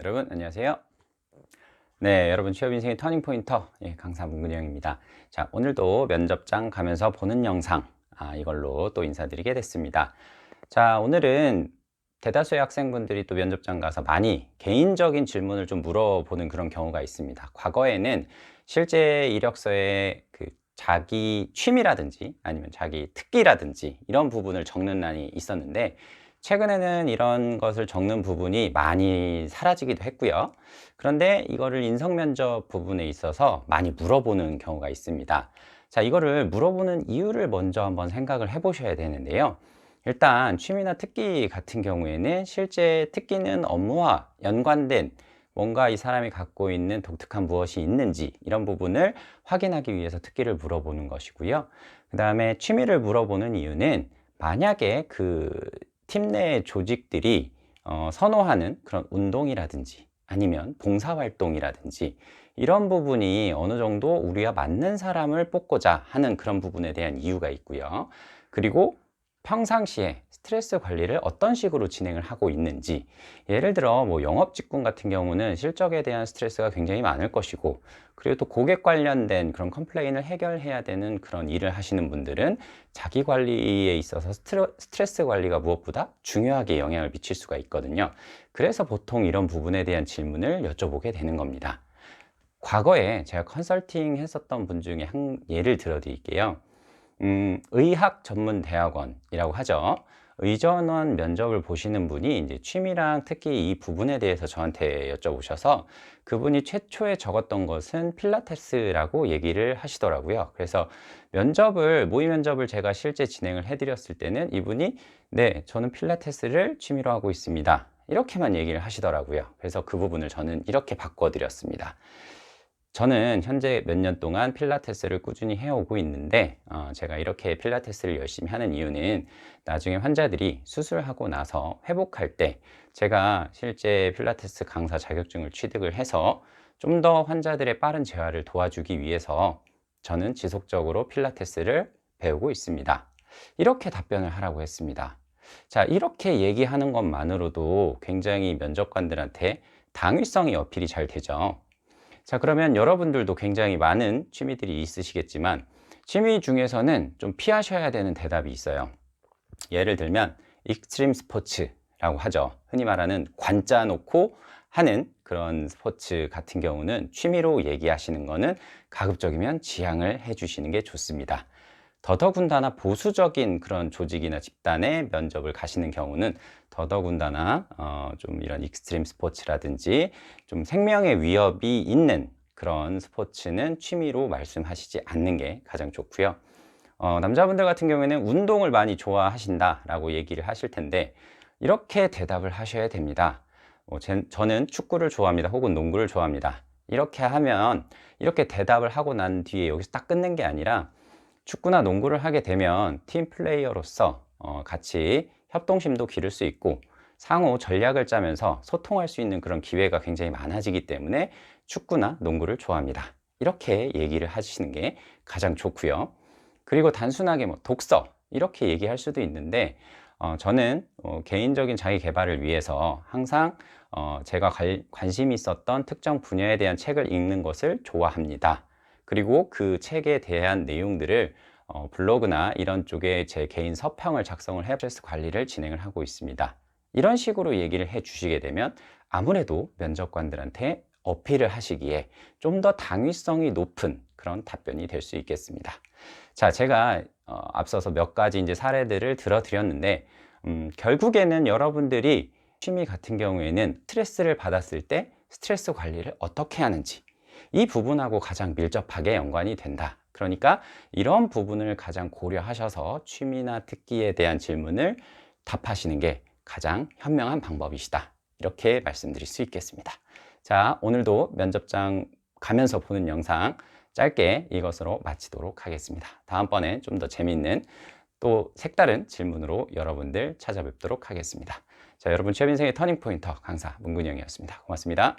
여러분 안녕하세요. 네, 여러분 취업 인생의 터닝 포인터 강사 문근이 형입니다. 자, 오늘도 면접장 가면서 보는 영상 이걸로 또 인사드리게 됐습니다. 자, 오늘은 대다수의 학생분들이 또 면접장 가서 많이 개인적인 질문을 좀 물어보는 그런 경우가 있습니다. 과거에는 실제 이력서에 그 자기 취미라든지 아니면 자기 특기라든지 이런 부분을 적는欄이 있었는데, 최근에는 이런 것을 적는 부분이 많이 사라지기도 했고요. 그런데 이거를 인성 면접 부분에 있어서 많이 물어보는 경우가 있습니다. 자, 이거를 물어보는 이유를 먼저 한번 생각을 해 보셔야 되는데요. 일단 취미나 특기 같은 경우에는 실제 특기는 업무와 연관된 뭔가 이 사람이 갖고 있는 독특한 무엇이 있는지 이런 부분을 확인하기 위해서 특기를 물어보는 것이고요. 그 다음에 취미를 물어보는 이유는 만약에 그 팀 내 조직들이 선호하는 그런 운동이라든지 아니면 봉사활동이라든지 이런 부분이 어느 정도 우리와 맞는 사람을 뽑고자 하는 그런 부분에 대한 이유가 있고요. 그리고 평상시에 스트레스 관리를 어떤 식으로 진행을 하고 있는지, 예를 들어 뭐 영업 직군 같은 경우는 실적에 대한 스트레스가 굉장히 많을 것이고, 그리고 또 고객 관련된 그런 컴플레인을 해결해야 되는 그런 일을 하시는 분들은 자기 관리에 있어서 스트레스 관리가 무엇보다 중요하게 영향을 미칠 수가 있거든요. 그래서 보통 이런 부분에 대한 질문을 여쭤보게 되는 겁니다. 과거에 제가 컨설팅 했었던 분 중에 한 예를 들어 드릴게요. 의학 전문 대학원이라고 하죠. 의전원 면접을 보시는 분이 이제 취미랑 특히 이 부분에 대해서 저한테 여쭤보셔서, 그분이 최초에 적었던 것은 필라테스라고 얘기를 하시더라고요. 그래서 모의 면접을 제가 실제 진행을 해드렸을 때는 이분이 네, 저는 필라테스를 취미로 하고 있습니다, 이렇게만 얘기를 하시더라고요. 그래서 그 부분을 저는 이렇게 바꿔드렸습니다. 저는 현재 몇 년 동안 필라테스를 꾸준히 해오고 있는데, 제가 이렇게 필라테스를 열심히 하는 이유는 나중에 환자들이 수술하고 나서 회복할 때 제가 실제 필라테스 강사 자격증을 취득을 해서 좀 더 환자들의 빠른 재활을 도와주기 위해서 저는 지속적으로 필라테스를 배우고 있습니다, 이렇게 답변을 하라고 했습니다. 자, 이렇게 얘기하는 것만으로도 굉장히 면접관들한테 당위성이 어필이 잘 되죠. 자, 그러면 여러분들도 굉장히 많은 취미들이 있으시겠지만 취미 중에서는 좀 피하셔야 되는 대답이 있어요. 예를 들면 익스트림 스포츠라고 하죠. 흔히 말하는 관짜 놓고 하는 그런 스포츠 같은 경우는 취미로 얘기하시는 거는 가급적이면 지양을 해 주시는 게 좋습니다. 더더군다나 보수적인 그런 조직이나 집단의 면접을 가시는 경우는 더더군다나 좀 이런 익스트림 스포츠라든지 좀 생명의 위협이 있는 그런 스포츠는 취미로 말씀하시지 않는 게 가장 좋고요. 남자분들 같은 경우에는 운동을 많이 좋아하신다라고 얘기를 하실 텐데, 이렇게 대답을 하셔야 됩니다. 저는 축구를 좋아합니다, 혹은 농구를 좋아합니다, 이렇게 하면, 이렇게 대답을 하고 난 뒤에 여기서 딱 끝낸 게 아니라, 축구나 농구를 하게 되면 팀 플레이어로서 같이 협동심도 기를 수 있고 상호 전략을 짜면서 소통할 수 있는 그런 기회가 굉장히 많아지기 때문에 축구나 농구를 좋아합니다, 이렇게 얘기를 하시는 게 가장 좋고요. 그리고 단순하게 뭐 독서 이렇게 얘기할 수도 있는데, 저는 개인적인 자기 개발을 위해서 항상 제가 관심이 있었던 특정 분야에 대한 책을 읽는 것을 좋아합니다. 그리고 그 책에 대한 내용들을 블로그나 이런 쪽에 제 개인 서평을 작성을 해 스트레스 관리를 진행을 하고 있습니다, 이런 식으로 얘기를 해 주시게 되면 아무래도 면접관들한테 어필을 하시기에 좀 더 당위성이 높은 그런 답변이 될 수 있겠습니다. 자, 제가 앞서서 몇 가지 이제 사례들을 들어 드렸는데, 결국에는 여러분들이 취미 같은 경우에는 스트레스를 받았을 때 스트레스 관리를 어떻게 하는지, 이 부분하고 가장 밀접하게 연관이 된다. 그러니까 이런 부분을 가장 고려하셔서 취미나 특기에 대한 질문을 답하시는 게 가장 현명한 방법이시다, 이렇게 말씀드릴 수 있겠습니다. 자, 오늘도 면접장 가면서 보는 영상 짧게 이것으로 마치도록 하겠습니다. 다음번에 좀 더 재미있는 또 색다른 질문으로 여러분들 찾아뵙도록 하겠습니다. 자, 여러분 취업 인생의 터닝 포인터 강사 문근영이었습니다. 고맙습니다.